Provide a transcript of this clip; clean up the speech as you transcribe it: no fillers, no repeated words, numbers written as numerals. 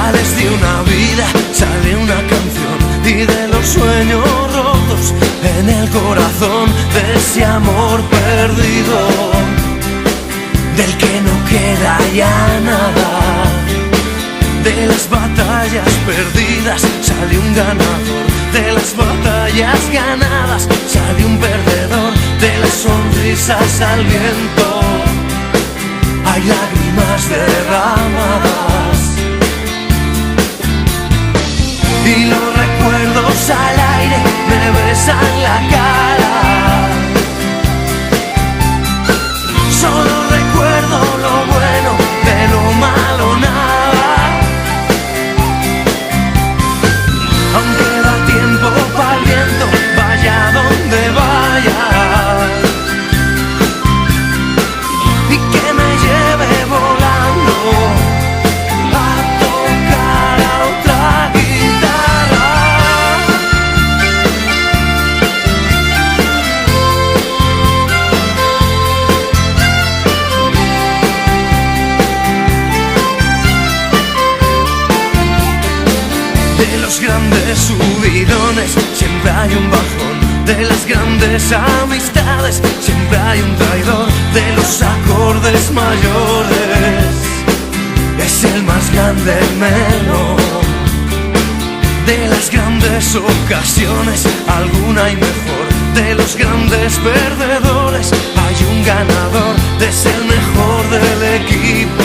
sales de una vida, sale una canción, y de los sueños rotos en el corazón, de ese amor perdido, del que no queda ya nada. De las batallas perdidas sale un ganador, de las batallas ganadas sale un perdedor, de las sonrisas al viento hay lágrimas derramadas, y los recuerdos al aire me besan la cara. Solo recuerdo lo bueno, de lo malo nada. Aunque da tiempo para el viento, vaya donde vaya, y que me lleve volando a tocar a otra guitarra. De los grandes subidones siempre hay un bajón, de las grandes amistades siempre hay un traidor, de los acordes mayores es el más grande el menor, de las grandes ocasiones alguna hay mejor, de los grandes perdedores hay un ganador, de ser el mejor del equipo